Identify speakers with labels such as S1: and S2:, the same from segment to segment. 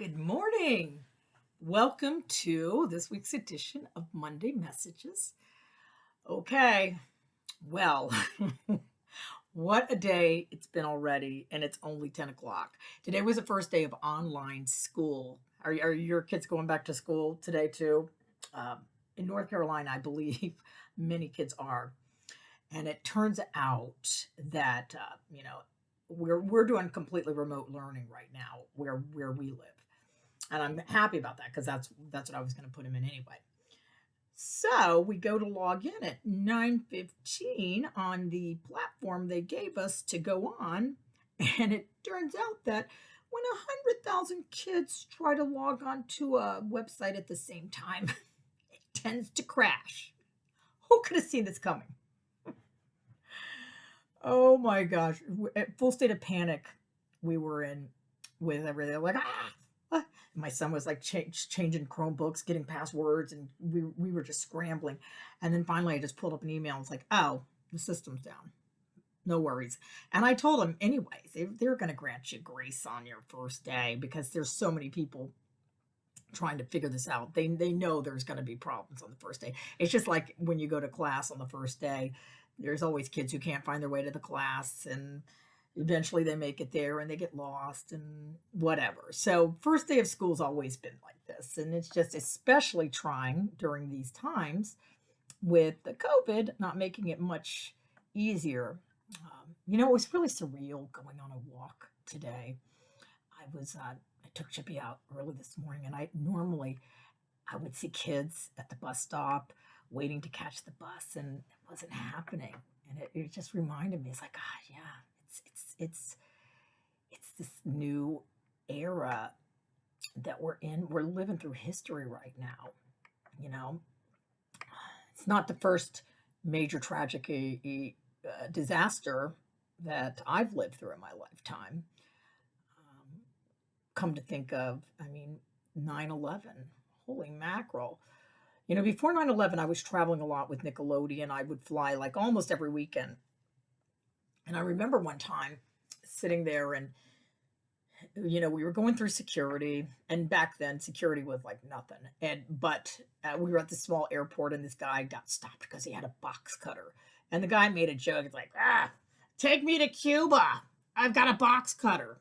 S1: Good morning. Welcome to this week's edition of Monday Messages. Okay, well, what a day it's been already, and it's only 10 o'clock. Today was the first day of online school. Are your kids going back to school today, too? Um, in North Carolina, I believe many kids are. And it turns out that, we're doing completely remote learning right now where we live, and I'm happy about that because that's what I was going to put him in anyway. So we go to log in at 9:15 on the platform they gave us to go on, and it turns out that when 100,000 kids try to log on to a website at the same time, it tends to crash. Who could have seen this coming? Oh my gosh. At full state of panic we were in with everything. Like, ah. My son was like changing Chromebooks, getting passwords, and we were just scrambling. And then finally I just pulled up an email and was like, oh, the system's down. No worries. And I told him, anyways, they're going to grant you grace on your first day because there's so many people trying to figure this out. They know there's going to be problems on the first day. It's just like when you go to class on the first day, there's always kids who can't find their way to the class, and eventually they make it there and they get lost and whatever. So first day of school's always been like this, and it's just especially trying during these times with the COVID not making it much easier. It was really surreal going on a walk today. I took Chippy out early this morning, and I would see kids at the bus stop waiting to catch the bus, and it wasn't happening. And it just reminded me, it's like, God, yeah, it's this new era that we're in. We're living through history right now. You know, it's not the first major tragic disaster that I've lived through in my lifetime. Come to think of, I mean, 9/11. Holy mackerel. Before 9/11, I was traveling a lot with Nickelodeon. I would fly like almost every weekend. And I remember one time sitting there and, we were going through security. And back then, security was like nothing. But we were at this small airport, and this guy got stopped because he had a box cutter. And the guy made a joke. It's like, take me to Cuba. I've got a box cutter.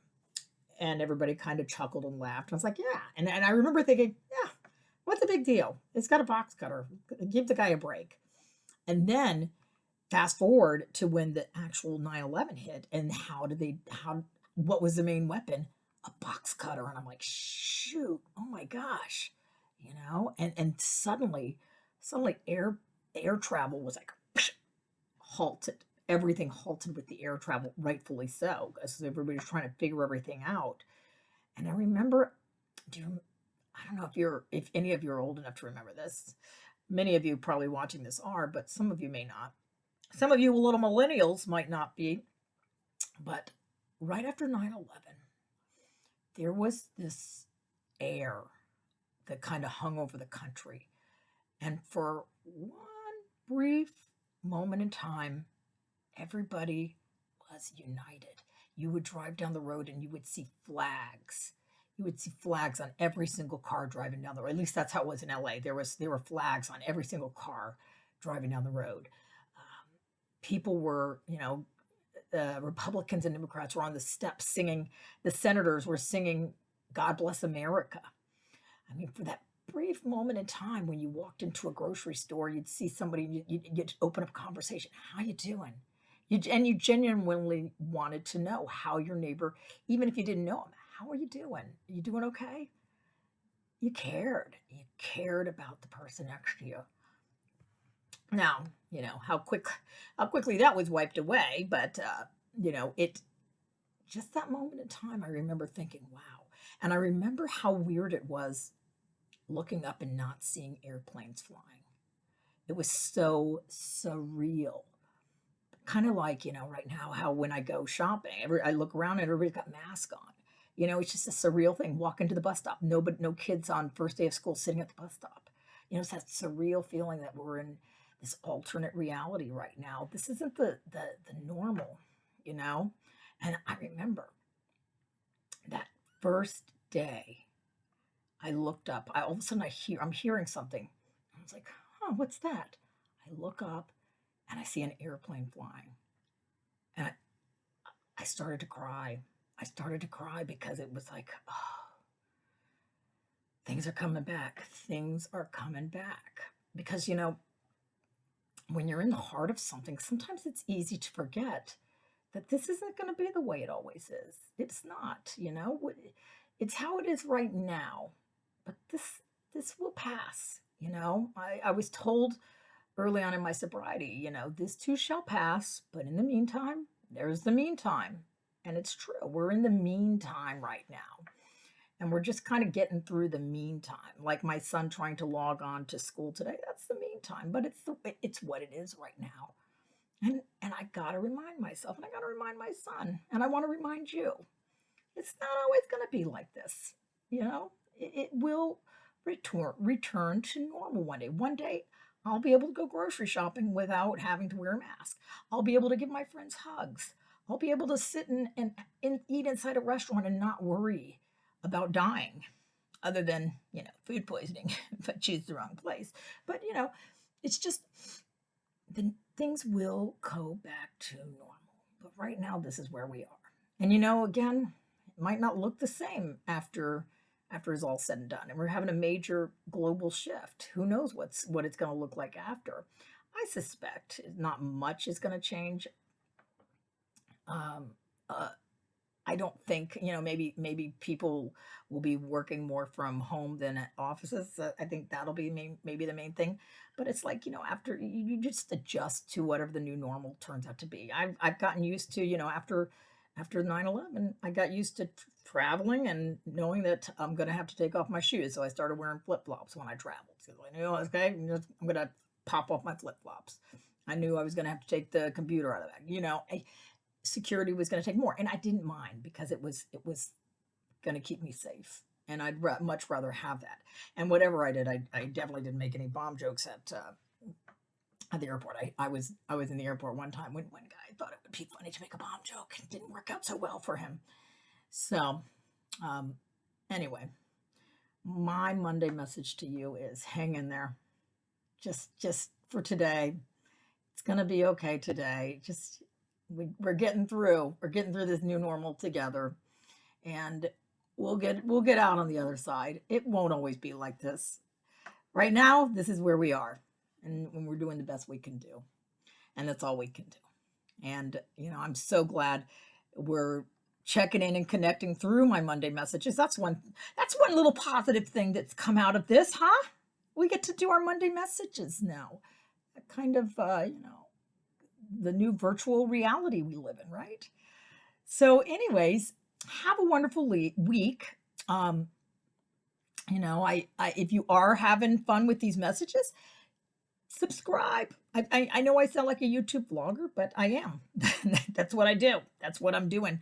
S1: And everybody kind of chuckled and laughed. I was like, yeah. And I remember thinking, yeah, what's the big deal? It's got a box cutter. Give the guy a break. And then fast forward to when the actual 9/11 hit, and what was the main weapon? A box cutter. And I'm like, shoot, oh my gosh, and suddenly air travel was like halted. Everything halted with the air travel, rightfully so, because everybody's trying to figure everything out. And I remember, I don't know if any of you are old enough to remember this. Many of you probably watching this are, but some of you may not. Some of you little millennials might not be. But right after 9/11, there was this air that kind of hung over the country. And for one brief moment in time, everybody was united. You would drive down the road and you would see flags. You would see flags on every single car driving down the road. At least that's how it was in LA. There were flags on every single car driving down the road. People were, Republicans and Democrats were on the steps singing. The senators were singing "God Bless America." I mean, for that brief moment in time when you walked into a grocery store, you'd see somebody, you'd open up a conversation. How you doing? And you genuinely wanted to know how your neighbor, even if you didn't know him, how are you doing? Are you doing okay? You cared. You cared about the person next to you. Now, how quickly that was wiped away, but it just that moment in time, I remember thinking, wow. And I remember how weird it was looking up and not seeing airplanes flying. It was so surreal. Kind of like, right now, how when I go shopping, I look around and everybody's got masks on. It's just a surreal thing. Walk into the bus stop, no kids on first day of school sitting at the bus stop. It's that surreal feeling that we're in this alternate reality right now. This isn't the normal, you know? And I remember that first day. I looked up. All of a sudden I'm hearing something. I was like, huh, what's that? I look up and I see an airplane flying. And I started to cry. I started to cry because it was like, oh, things are coming back. Things are coming back. Because, when you're in the heart of something, sometimes it's easy to forget that this isn't going to be the way it always is. It's not. It's how it is right now. But this will pass. I was told early on in my sobriety, this too shall pass, but in the meantime, there's the meantime. And it's true. We're in the meantime right now. And we're just kind of getting through the meantime. Like my son trying to log on to school today, that's the meantime, but it's what it is right now. And I got to remind myself, and I got to remind my son, and I want to remind you, it's not always going to be like this. It will return to normal one day. One day, I'll be able to go grocery shopping without having to wear a mask. I'll be able to give my friends hugs. I'll be able to sit and eat inside a restaurant and not worry about dying, other than, food poisoning if I choose the wrong place. But, it's just the things will go back to normal. But right now, this is where we are. And, again, it might not look the same after it's all said and done. And we're having a major global shift. Who knows what it's going to look like after? I suspect not much is going to change. I don't think, maybe people will be working more from home than at offices. I think that'll be maybe the main thing. But it's like, after you just adjust to whatever the new normal turns out to be. I've gotten used to, after 9/11, I got used to traveling and knowing that I'm going to have to take off my shoes. So I started wearing flip-flops when I traveled. So I knew, okay, I'm going to pop off my flip-flops. I knew I was going to have to take the computer out of that. Security was going to take more, and I didn't mind because it was going to keep me safe, and I'd much rather have that. And whatever I did, I definitely didn't make any bomb jokes at the airport. I was in the airport one time when one guy thought it would be funny to make a bomb joke. It didn't work out so well for him. So anyway, my Monday message to you is hang in there. Just for today. It's going to be okay today. We're getting through. We're getting through this new normal together, and we'll get out on the other side. It won't always be like this. Right now, this is where we are, and when we're doing the best we can do, and that's all we can do. And I'm so glad we're checking in and connecting through my Monday messages. That's one little positive thing that's come out of this, huh? We get to do our Monday messages now. That kind of the new virtual reality we live in, right? So anyways, have a wonderful week. If you are having fun with these messages, subscribe. I know I sound like a YouTube vlogger, but I am. That's what I do. That's what I'm doing.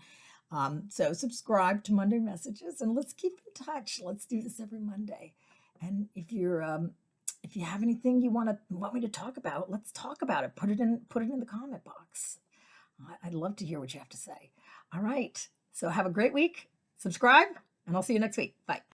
S1: So subscribe to Monday Messages, and let's keep in touch. Let's do this every Monday. And if you have anything you want me to talk about, let's talk about it. Put it in the comment box. I'd love to hear what you have to say. All right. So have a great week. Subscribe, and I'll see you next week. Bye.